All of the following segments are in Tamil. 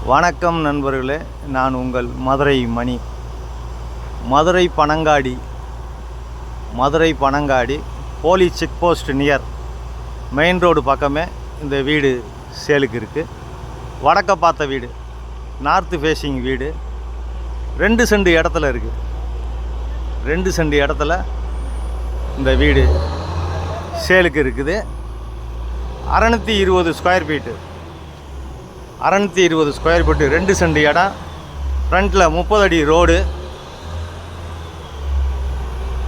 வணக்கம் நண்பர்களே, நான் உங்கள் Madurai Mani. Madurai Panangadi police check post near main road பக்கமே இந்த வீடு சேலுக்கு இருக்குது. வடக்க பார்த்த வீடு, நார்த்து ஃபேஸிங் வீடு, 2 சென்ட் இடத்துல இருக்குது. 2 சென்ட் இடத்துல இந்த வீடு சேலுக்கு இருக்குது. 620 square feet, 620 square feet, 2 cent இடம். ஃப்ரண்ட்டில் 30 அடி ரோடு.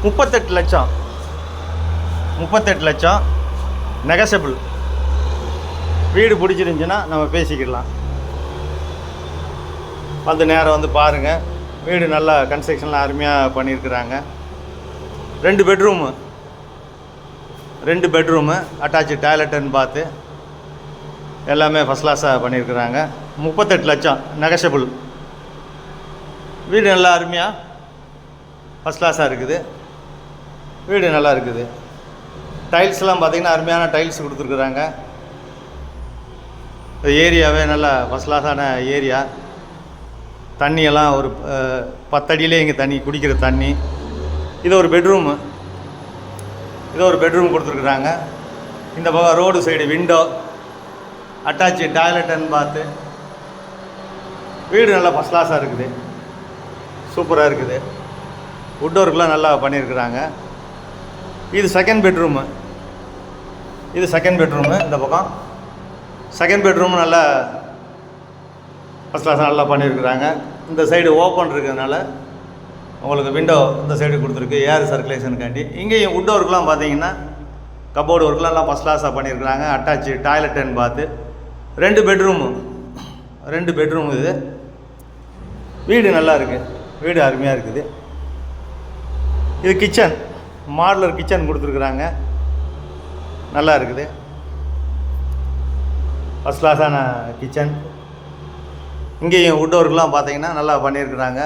38 லட்சம் நெகசபிள். வீடு பிடிச்சிருந்துச்சின்னா நம்ம பேசிக்கிடலாம். வந்து நேரம் வந்து பாருங்கள். வீடு நல்லா கன்ஸ்ட்ரக்ஷன்லாம் அருமையாக பண்ணியிருக்கிறாங்க. 2 பெட்ரூமு அட்டாச்சு டாய்லெட்டுன்னு பார்த்து எல்லாமே ஃபஸ்ட் கிளாஸாக பண்ணியிருக்கிறாங்க. 38 லட்சம் நெகஷபிள். வீடு நல்லா அருமையாக ஃபஸ்ட் கிளாஸாக இருக்குது. வீடு நல்லா இருக்குது. டைல்ஸ்லாம் பார்த்திங்கன்னா அருமையான டைல்ஸ் கொடுத்துருக்குறாங்க. ஏரியாவே நல்லா ஃபஸ்ட் கிளாஸான ஏரியா. தண்ணியெல்லாம் ஒரு 10 அடியிலே இங்கே தண்ணி, குடிக்கிற தண்ணி. இது ஒரு பெட்ரூம் கொடுத்துருக்குறாங்க. இந்த பக்கம் ரோடு சைடு விண்டோ, அட்டாச்சு டாய்லெட்டுன்னு பார்த்து வீடு நல்லா ஃபஸ்ட் கிளாஸாக இருக்குது. சூப்பராக இருக்குது. வுட் ஒர்க்லாம் நல்லா பண்ணியிருக்கிறாங்க. இது செகண்ட் பெட்ரூமு. இந்த பக்கம் செகண்ட் பெட்ரூம் நல்லா ஃபஸ்ட் கிளாஸாக நல்லா பண்ணியிருக்கிறாங்க. இந்த சைடு ஓப்பன் இருக்கிறதுனால உங்களுக்கு விண்டோ இந்த சைடு கொடுத்துருக்கு, ஏர் சர்க்குலேஷனுக்காண்டி. இங்கேயும் வுட் ஒர்க்லாம் பார்த்தீங்கன்னா கப்போர்டு ஒர்க்லாம் எல்லாம் ஃபஸ்ட் கிளாஸாக பண்ணியிருக்கிறாங்க. அட்டாச்சு டாய்லெட்டுன்னு பார்த்து 2 பெட்ரூம் இது. வீடு நல்லா இருக்குது. வீடு அருமையாக இருக்குது. இது கிச்சன், மாடுலர் கிச்சன் கொடுத்துருக்குறாங்க. நல்லா இருக்குது. ஃபஸ்ட் கிளாஸான கிச்சன். இங்கேயும் வுட் ஒர்க்லாம் பார்த்தீங்கன்னா நல்லா பண்ணியிருக்கிறாங்க.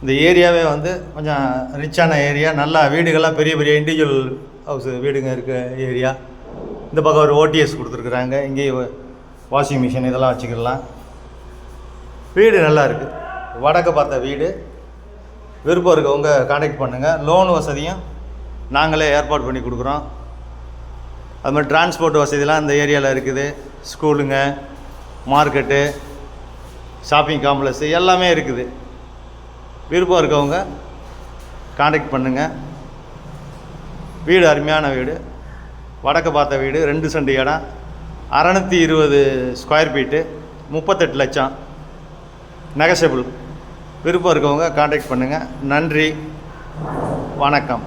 இந்த ஏரியாவே வந்து கொஞ்சம் ரிச்சான ஏரியா. நல்லா வீடுகள்லாம் பெரிய பெரிய இண்டிவிஜுவல் ஹவுஸ் வீடுங்க இருக்க ஏரியா. இந்த பக்கம் ஒரு ஓடிஎஸ் கொடுத்துருக்குறாங்க. இங்கேயும் வாஷிங் மிஷின் இதெல்லாம் வச்சுக்கலாம். வீடு நல்லா இருக்குது. வடக்க பார்த்த வீடு. விருப்பம் இருக்கவங்க கான்டாக்ட் பண்ணுங்கள். லோன் வசதியும் நாங்களே ஏற்பாடு பண்ணி கொடுக்குறோம். அது மாதிரி டிரான்ஸ்போர்ட் வசதிலாம் இந்த ஏரியாவில் இருக்குது. ஸ்கூலுங்க, மார்க்கெட்டு, ஷாப்பிங் காம்ப்ளெக்ஸ் எல்லாமே இருக்குது. விருப்பம் இருக்கவங்க கான்டாக்ட் பண்ணுங்கள். வீடு அருமையான வீடு. வடக்க பார்த்த வீடு, 2 சென்ட் இடம், 620 ஸ்கொயர் ஃபீட்டு, 38 லட்சம் நெகஷபிள். விருப்பம் இருக்கவங்க கான்டாக்ட் பண்ணுங்கள். நன்றி, வணக்கம்.